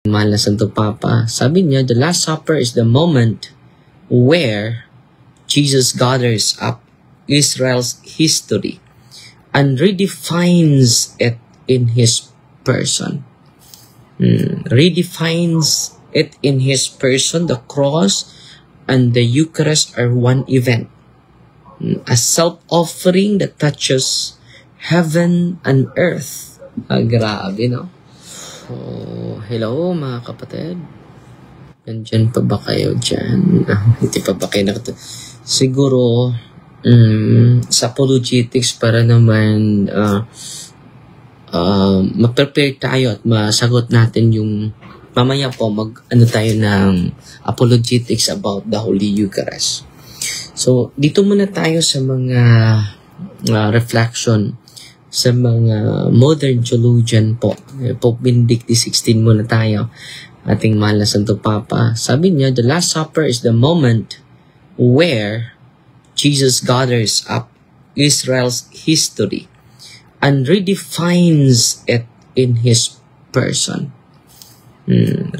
Mahal na Santo Papa, sabi niya, the Last Supper is the moment where Jesus gathers up Israel's history and redefines it in His person. Redefines it in His person. The cross and the Eucharist are one event. A self-offering that touches heaven and earth. Grabe, no? Oh, hello mga kapatid. Nandyan pa ba kayo dyan? Hindi pa ba kayo siguro sa apologetics para naman ma-prepare tayo at masagot natin yung mamaya po ano tayo ng apologetics about the Holy Eucharist. So, dito muna tayo sa mga reflection sa mga modern theologian po. Pope Benedict XVI muna tayo. Ating mahal na Santo Papa. Sabi niya, the Last Supper is the moment where Jesus gathers up Israel's history and redefines it in His person.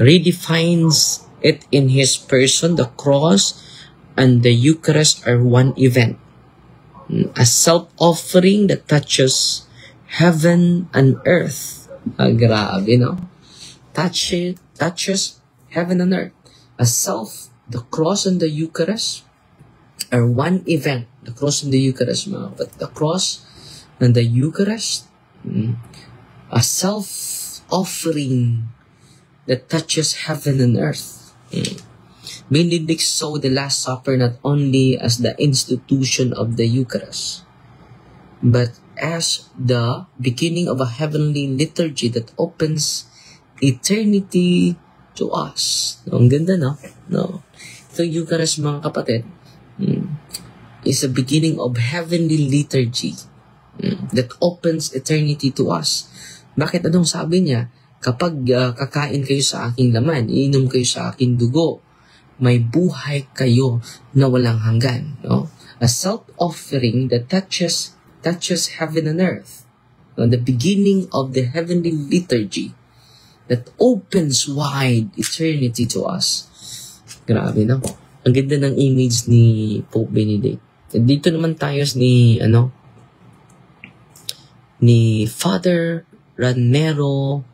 Redefines it in His person. The cross and the Eucharist are one event. A self-offering that touches heaven and earth. Grabe, no? Touches heaven and earth. The cross and the Eucharist are one event. The cross and the Eucharist, but the cross and the Eucharist, a self-offering that touches heaven and earth. Benedict saw the Last Supper not only as the institution of the Eucharist, but as the beginning of a heavenly liturgy that opens eternity to us. Ang ganda, no? No. Ito Eucharist, mga kapatid, is a beginning of heavenly liturgy that opens eternity to us. Bakit? Anong sabi niya? Kapag kakain kayo sa aking laman, iinom kayo sa aking dugo, may buhay kayo na walang hanggan. No? A self-offering that touches heaven and earth. No? The beginning of the heavenly liturgy that opens wide eternity to us. Grabe, no? Ang ganda ng image ni Pope Benedict. Dito naman tayo ni Father Ranero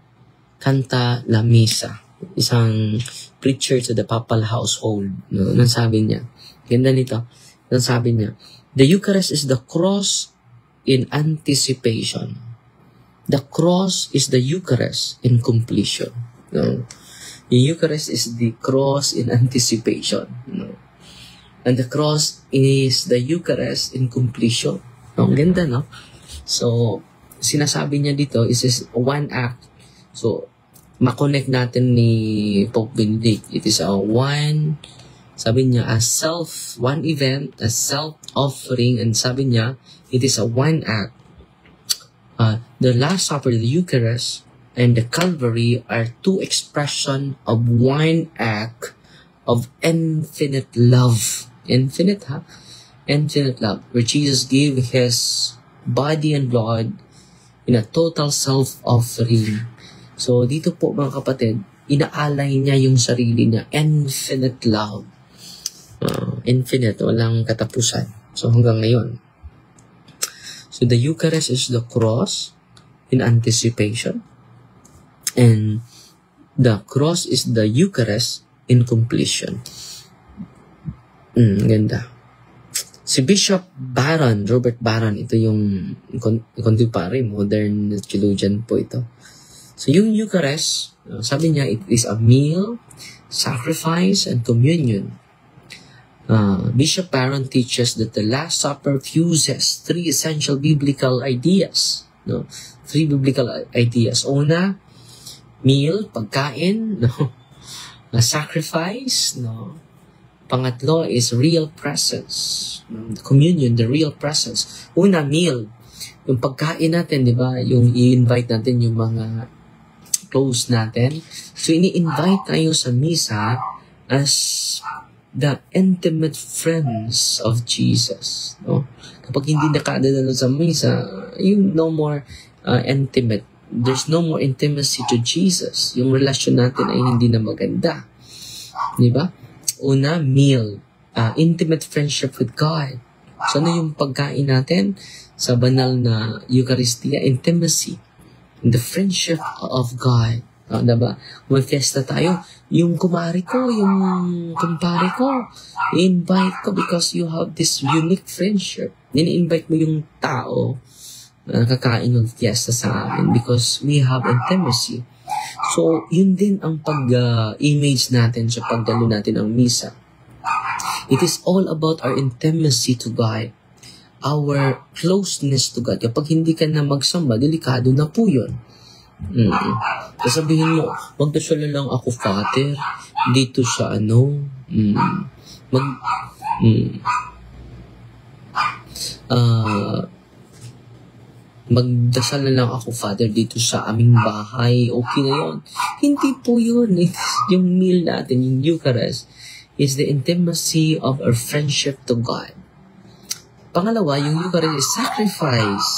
Canta La Misa, isang preacher to the papal household. No? Nang sabi niya, ganda nito, nang sabi niya, the Eucharist is the cross in anticipation. The cross is the Eucharist in completion. No? The Eucharist is the cross in anticipation. No? And the cross is the Eucharist in completion. No? Ang ganda, no? So, sinasabi niya dito, is one act. So, makonect natin ni Pope Benedict. It is sabi niya, one event, a self-offering, and sabi niya, it is a one act. The Last Supper, the Eucharist, and the Calvary are two expressions of one act of infinite love. Infinite love, where Jesus gave His body and blood in a total self-offering. So, dito po mga kapatid, inaalay niya yung sarili niya. Infinite love. Infinite, walang katapusan. So, hanggang ngayon. So, the Eucharist is the cross in anticipation. And the cross is the Eucharist in completion. Ganda. Si Bishop Barron, Robert Barron, ito yung contemporary, modern theologian po ito. So, yung Eucharist, sabi niya, it is a meal, sacrifice, and communion. Bishop Barron teaches that the Last Supper fuses three essential biblical ideas. No? Three biblical ideas. Una, meal, pagkain. No? Sacrifice. No? Pangatlo is real presence. Communion, the real presence. Una, meal. Yung pagkain natin, di ba? Yung i-invite natin yung mga close natin. So, ini-invite tayo sa misa as the intimate friends of Jesus. No? Kapag hindi nakadala sa misa, you no more intimate there's no more intimacy to Jesus. Yung relasyon natin ay hindi na maganda. Di ba? Una, meal. Intimate friendship with God. So, ano yung pagkain natin? Sa banal na Eucharistia, intimacy. The friendship of God. Diba? May fiesta tayo. Yung kumari ko, yung kumpare ko, i-invite ko because you have this unique friendship. Ini-invite mo yung tao na kakain ng fiesta sa amin because we have intimacy. So, yun din ang pag-image natin sa pagdalo natin ng misa. It is all about our intimacy to God. Our closeness to God. Kapag hindi ka na magsamba, delikado na po yun. Sabihin mo, magdasala lang ako, Father, dito sa magdasal na lang ako, Father, dito sa aming bahay. Okay na yun. Hindi po yun. Yung meal natin, yung Eucharist, is the intimacy of our friendship to God. Pangalawa, yung Eucharist is sacrifice.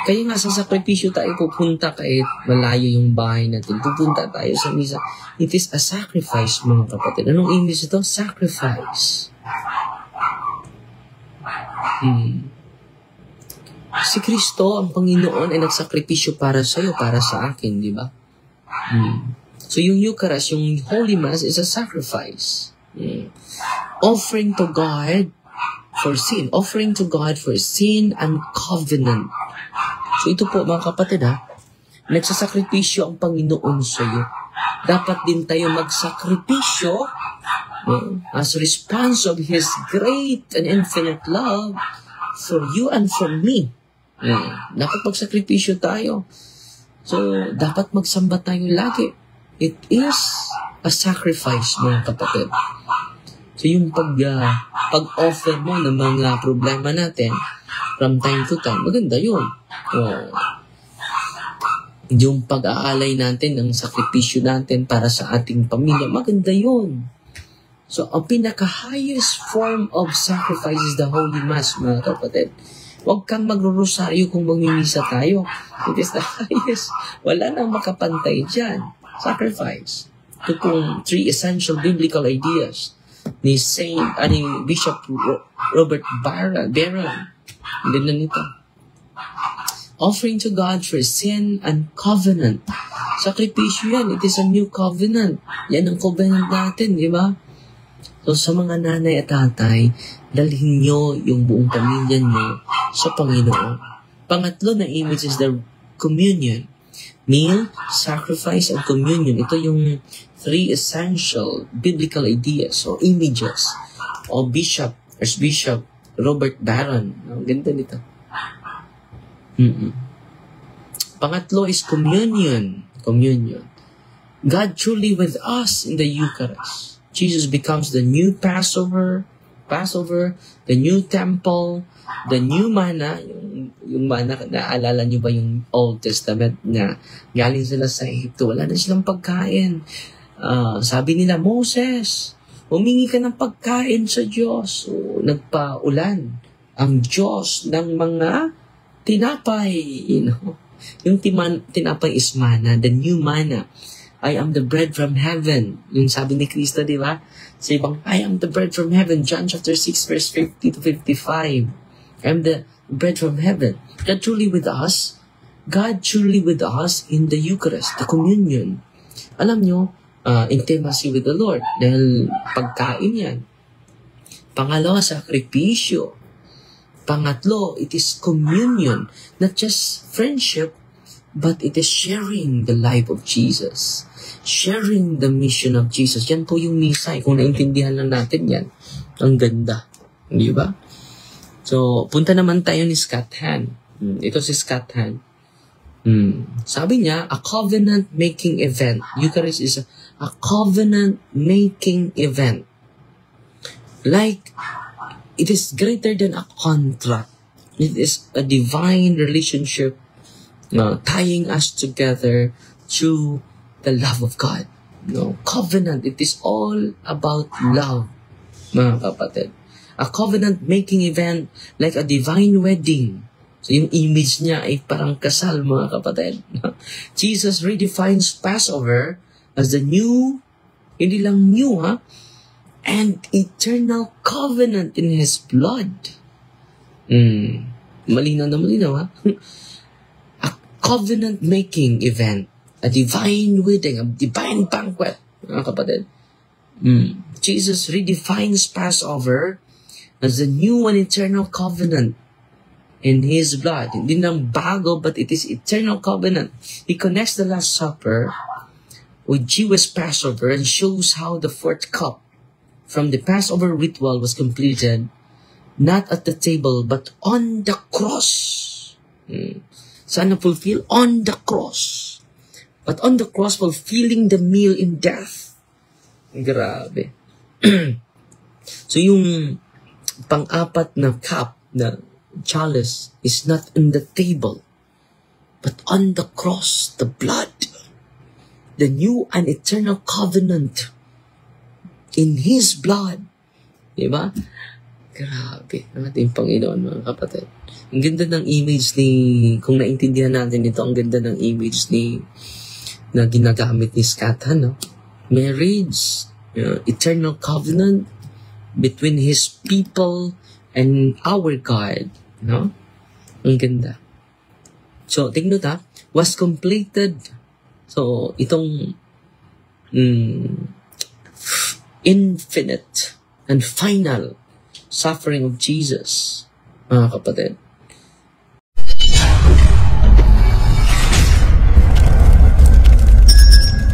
Kaya nga sa sakripisyo tayo pupunta kahit malayo yung bahay natin. Pupunta tayo sa misa. It is a sacrifice, mga kapatid. Anong English ito? Sacrifice. Si Kristo, ang Panginoon, ay nagsakripisyo para sa'yo, para sa akin, di ba? So yung Eucharist, yung Holy Mass is a sacrifice. Offering to God for sin. Offering to God for sin and covenant. So ito po, mga kapatid, nagsasakripisyo ang Panginoon sa iyo. Dapat din tayo magsakripisyo as response of His great and infinite love for you and for me. Dapat magsakripisyo tayo. So, dapat magsamba tayo lagi. It is a sacrifice, mga kapatid. So, yung pag-offer mo ng mga problema natin from time to time, maganda yun. Yung pag-aalay natin, ng sakripisyo natin para sa ating pamilya, maganda yun. So, ang pinaka-highest form of sacrifice is the Holy Mass, mga kapatid. Huwag kang magro-rosaryo kung magmimisa tayo. It is the highest. Wala nang makapantay dyan. Sacrifice. Ito pong 3 essential biblical ideas ni Bishop Robert Barron. Ang ganda nito. Offering to God for sin and covenant. Sakripisyo yan. It is a new covenant. Yan ang covenant natin, di ba? So, sa mga nanay at tatay, dalhin nyo yung buong pamilya nyo sa Panginoon. Pangatlo na image is the communion. Meal, sacrifice, and communion. Ito yung 3 essential biblical ideas o images o Archbishop Robert Barron. Ang ganda nito. Pangatlo is communion. Communion. God truly with us in the Eucharist. Jesus becomes the new Passover, the new temple, the new manna. Yung manna, naalala nyo ba yung Old Testament na galing sila sa Egypto? Wala na silang pagkain. Sabi nila, Moses, humingi ka ng pagkain sa Diyos. So, nagpaulan ang Diyos ng mga tinapay. Yung tinapay is manna, the new manna. I am the bread from heaven. Yung sabi ni Kristo, di ba? Sa ibang, I am the bread from heaven. John chapter 6, verse 50 to 55. I am the bread from heaven. God truly with us. God truly with us in the Eucharist, the communion. Alam nyo, intimacy with the Lord. Dahil pagkain yan. Pangalawa, sakripisyo. Pangatlo, it is communion. Not just friendship, but it is sharing the life of Jesus. Sharing the mission of Jesus. Yan po yung misa. Kung naintindihan lang natin yan, ang ganda. Di ba? So, punta naman tayo ni Scott Hahn. Ito si Scott Hahn. Sabi niya, a covenant-making event. Eucharist is a covenant-making event. Like, it is greater than a contract. It is a divine relationship tying us together through the love of God. Covenant, it is all about love, mga kapatid. A covenant-making event like a divine wedding So yung image niya ay parang kasal, mga kapatid. Jesus redefines Passover as the new, hindi lang new and eternal covenant in His blood. Malinaw na malinaw A covenant-making event. A divine wedding, a divine banquet, mga kapatid. Jesus redefines Passover as the new and eternal covenant in His blood. Hindi lang bago, but it is eternal covenant. He connects the Last Supper with Jewish Passover and shows how the fourth cup from the Passover ritual was completed, not at the table, but on the cross. Saan na-fulfill? On the cross. But on the cross, fulfilling the meal in death. Grabe. So yung pang-apat na cup, na chalice, is not on the table, but on the cross, the blood. The new and eternal covenant in His blood. Diba? Grabe. Ang ating Panginoon, mga kapatid. Ang ganda ng image kung naintindihan natin ito, ang ganda ng image na ginagamit ni Scott, marriage, eternal covenant between His people and our God. Ang ganda. So, take note was completed. So, itong infinite and final suffering of Jesus, mga kapatid,